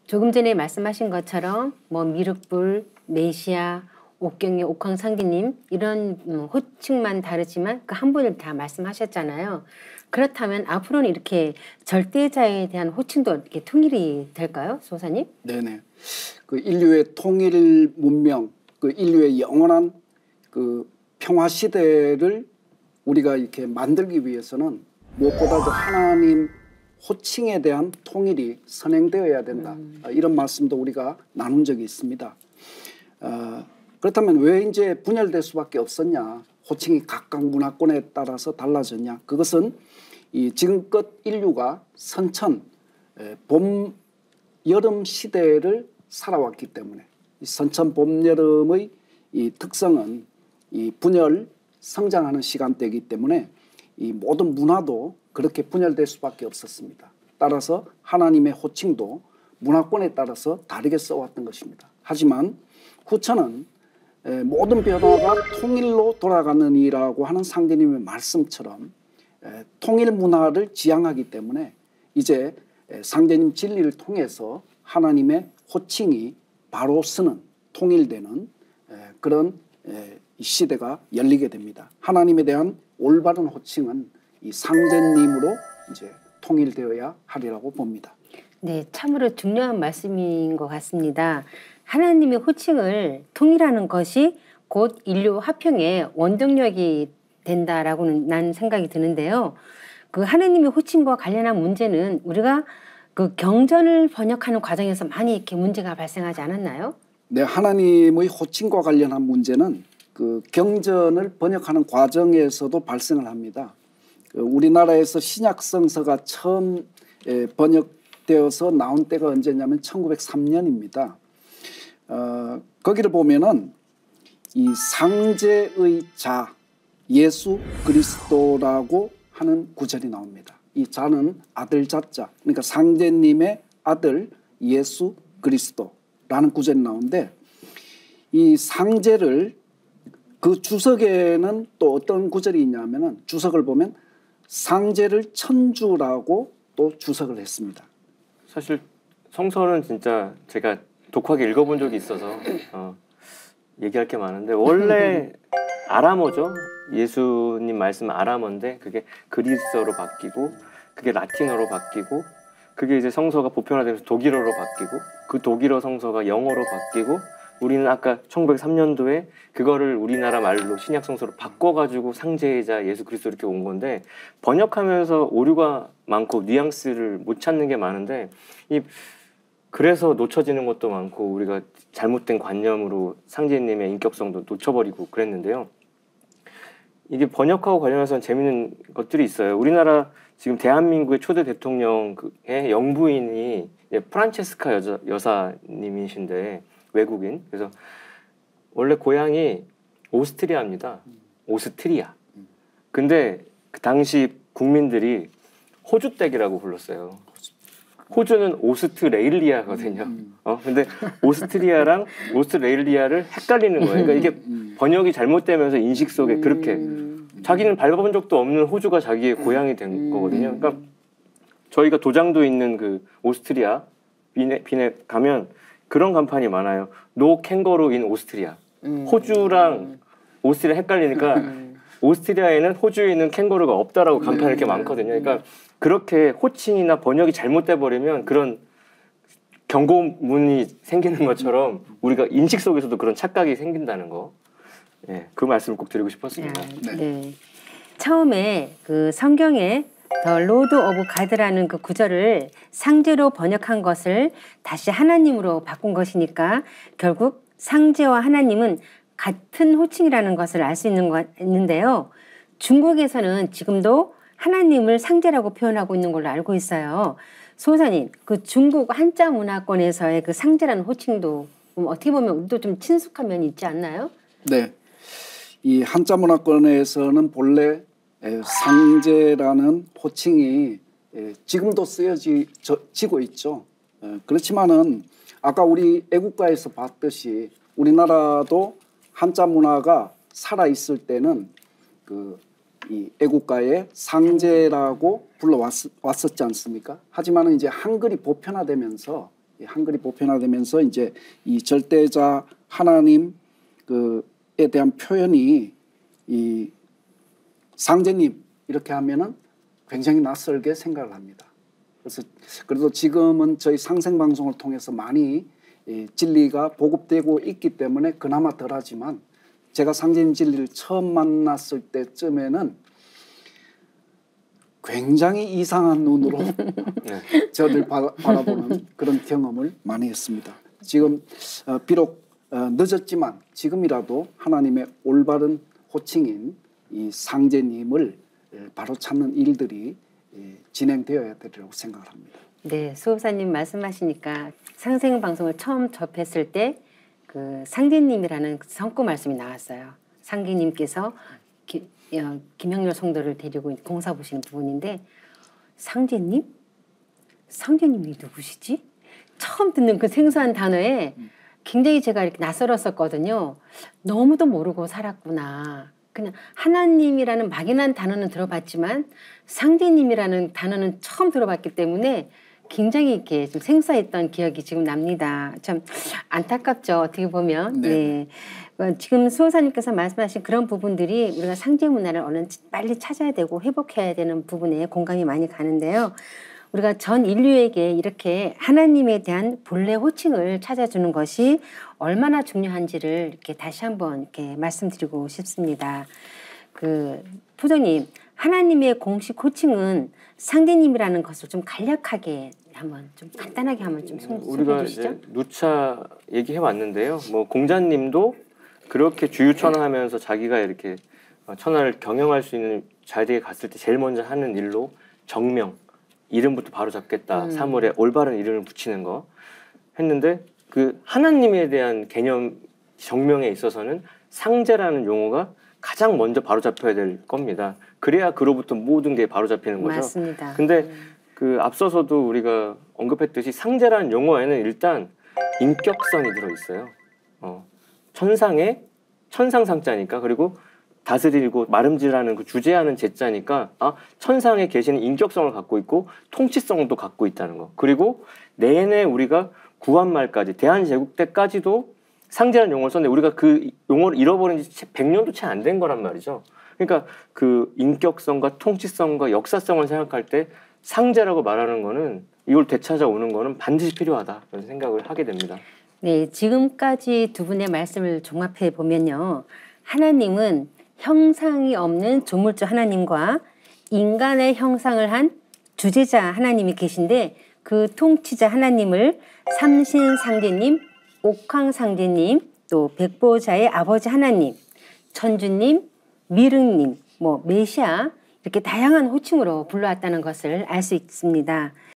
조금 전에 말씀하신 것처럼 뭐 미륵불, 메시아, 옥경의 옥황상제님 이런 호칭만 다르지만 그 한 분을 다 말씀하셨잖아요. 그렇다면 앞으로는 이렇게 절대자에 대한 호칭도 이렇게 통일이 될까요, 소사님? 네네. 그 인류의 통일 문명, 그 인류의 영원한 그 평화 시대를 우리가 이렇게 만들기 위해서는 무엇보다도 하나님 호칭에 대한 통일이 선행되어야 된다. 이런 말씀도 우리가 나눈 적이 있습니다. 그렇다면 왜 이제 분열될 수밖에 없었냐? 호칭이 각각 문화권에 따라서 달라졌냐? 그것은 이 지금껏 인류가 선천, 봄, 여름 시대를 살아왔기 때문에 이 선천, 봄, 여름의 이 특성은 이 분열, 성장하는 시간대이기 때문에 이 모든 문화도 그렇게 분열될 수밖에 없었습니다. 따라서 하나님의 호칭도 문화권에 따라서 다르게 써왔던 것입니다. 하지만 후처는 모든 변화가 통일로 돌아가느니라고 하는 상제님의 말씀처럼 통일 문화를 지향하기 때문에 이제 상제님 진리를 통해서 하나님의 호칭이 바로 쓰는 통일되는 그런 시대가 열리게 됩니다. 하나님에 대한 올바른 호칭은 이 상제님으로 이제 통일되어야 하리라고 봅니다. 네, 참으로 중요한 말씀인 것 같습니다. 하나님의 호칭을 통일하는 것이 곧 인류 화평의 원동력이 된다라고는 난 생각이 드는데요. 그 하나님의 호칭과 관련한 문제는 우리가 그 경전을 번역하는 과정에서 많이 이렇게 문제가 발생하지 않았나요? 네, 하나님의 호칭과 관련한 문제는 그 경전을 번역하는 과정에서도 발생을 합니다. 우리나라에서 신약 성서가 처음 번역되어서 나온 때가 언제냐면 1903년입니다. 거기를 보면은 이 상제의 자 예수 그리스도라고 하는 구절이 나옵니다. 이 자는 아들 자자, 그러니까 상제님의 아들 예수 그리스도라는 구절이 나오는데 이 상제를 그 주석에는 또 어떤 구절이 있냐면은 주석을 보면 상제를 천주라고 또 주석을 했습니다. 사실 성서는 진짜 제가 독하게 읽어본 적이 있어서 얘기할 게 많은데 원래 아람어죠. 예수님 말씀 아람어인데 그게 그리스어로 바뀌고 그게 라틴어로 바뀌고 그게 이제 성서가 보편화되면서 독일어로 바뀌고 그 독일어 성서가 영어로 바뀌고 우리는 아까 1903년도에 그거를 우리나라 말로 신약 성서로 바꿔가지고 상제자 예수 그리스도 이렇게 온 건데 번역하면서 오류가 많고 뉘앙스를 못 찾는 게 많은데 그래서 놓쳐지는 것도 많고 우리가 잘못된 관념으로 상제님의 인격성도 놓쳐버리고 그랬는데요. 이게 번역하고 관련해서는 재밌는 것들이 있어요. 우리나라 지금 대한민국의 초대 대통령의 영부인이 프란체스카 여사님이신데 외국인. 그래서 원래 고향이 오스트리아입니다. 오스트리아. 근데 그 당시 국민들이 호주댁이라고 불렀어요. 호주는 오스트레일리아거든요. 근데 오스트리아랑 오스트레일리아를 헷갈리는 거예요. 그러니까 이게 번역이 잘못되면서 인식 속에 그렇게 자기는 밟아본 적도 없는 호주가 자기의 고향이 된 거거든요. 그러니까 저희가 도장도 있는 그 오스트리아 빈에 가면 그런 간판이 많아요. No kangaroo in 오스트리아. 호주랑 오스트리아 헷갈리니까 오스트리아에는 호주에 있는 캥거루가 없다라고 간판이 이렇게 많거든요. 그러니까 그렇게 호칭이나 번역이 잘못돼 버리면 그런 경고문이 생기는 것처럼 우리가 인식 속에서도 그런 착각이 생긴다는 거. 예, 그 말씀을 꼭 드리고 싶었습니다. 네. 처음에 그 성경에 The Lord of God라는 그 구절을 상제로 번역한 것을 다시 하나님으로 바꾼 것이니까 결국 상제와 하나님은 같은 호칭이라는 것을 알 수 있는데요. 중국에서는 지금도 하나님을 상제라고 표현하고 있는 걸로 알고 있어요. 소사님, 그 중국 한자 문화권에서의 그 상제라는 호칭도 어떻게 보면 우리도 좀 친숙한 면이 있지 않나요? 네, 이 한자 문화권에서는 본래 상제라는 호칭이 지금도 쓰여지고 있죠. 그렇지만은 아까 우리 애국가에서 봤듯이 우리나라도 한자 문화가 살아 있을 때는 이 애국가에 상제라고 불러왔었지 않습니까? 하지만은 이제 한글이 보편화되면서 한글이 보편화되면서 이제 이 절대자 하나님 그에 대한 표현이 이 상제님 이렇게 하면은 굉장히 낯설게 생각을 합니다. 그래서 그래도 지금은 저희 상생방송을 통해서 많이 진리가 보급되고 있기 때문에 그나마 덜하지만 제가 상제님 진리를 처음 만났을 때쯤에는 굉장히 이상한 눈으로 저를 바라보는 그런 경험을 많이 했습니다. 지금 비록 늦었지만 지금이라도 하나님의 올바른 호칭인 이 상제님을 바로 찾는 일들이 진행되어야 되리라고 생각을 합니다. 네, 수호사님 말씀하시니까 상생 방송을 처음 접했을 때 그 상제님이라는 성구 말씀이 나왔어요. 상제님께서 김영렬 성도를 데리고 공사 보시는 부분인데 상제님? 상제님이 누구시지? 처음 듣는 그 생소한 단어에 굉장히 제가 이렇게 낯설었었거든요. 너무도 모르고 살았구나. 그냥 하나님이라는 막연한 단어는 들어봤지만 상제님이라는 단어는 처음 들어봤기 때문에 굉장히 이렇게 좀 생소했던 기억이 지금 납니다. 참 안타깝죠. 어떻게 보면. 네. 지금 수호사님께서 말씀하신 그런 부분들이 우리가 상제 문화를 얼른 빨리 찾아야 되고 회복해야 되는 부분에 공감이 많이 가는데요. 우리가 전 인류에게 이렇게 하나님에 대한 본래 호칭을 찾아주는 것이 얼마나 중요한지를 이렇게 다시 한번 이렇게 말씀드리고 싶습니다. 포도님, 하나님의 공식 호칭은 상제님이라는 것을 좀 간략하게 한번 좀 간단하게 한번 좀 우리가 소개해 주시죠. 이제 누차 얘기해 왔는데요. 뭐 공자님도 그렇게 주유천하하면서 자기가 이렇게 천하를 경영할 수 있는 자리에 갔을 때 제일 먼저 하는 일로 정명, 이름부터 바로 잡겠다. 사물에 올바른 이름을 붙이는 거 했는데 그 하나님에 대한 개념 정명에 있어서는 상제라는 용어가 가장 먼저 바로 잡혀야 될 겁니다. 그래야 그로부터 모든 게 바로 잡히는 거죠. 맞습니다. 근데 그 앞서서도 우리가 언급했듯이 상제라는 용어에는 일단 인격성이 들어있어요. 천상의 천상상자니까, 그리고 다스리고 마름질하는 그 주재하는 제자니까 천상에 계시는 인격성을 갖고 있고 통치성도 갖고 있다는 거. 그리고 내내 우리가 구한말까지 대한제국 때까지도 상제라는 용어를 썼는데 우리가 그 용어를 잃어버린 지 100년도 채 안 된 거란 말이죠. 그러니까 그 인격성과 통치성과 역사성을 생각할 때 상제라고 말하는 거는, 이걸 되찾아오는 거는 반드시 필요하다 그런 생각을 하게 됩니다. 네, 지금까지 두 분의 말씀을 종합해 보면요. 하나님은 형상이 없는 조물주 하나님과 인간의 형상을 한 주제자 하나님이 계신데 그 통치자 하나님을 삼신상제님, 옥황상제님, 또 백보자의 아버지 하나님, 천주님, 미륵님, 메시아 이렇게 다양한 호칭으로 불러왔다는 것을 알 수 있습니다.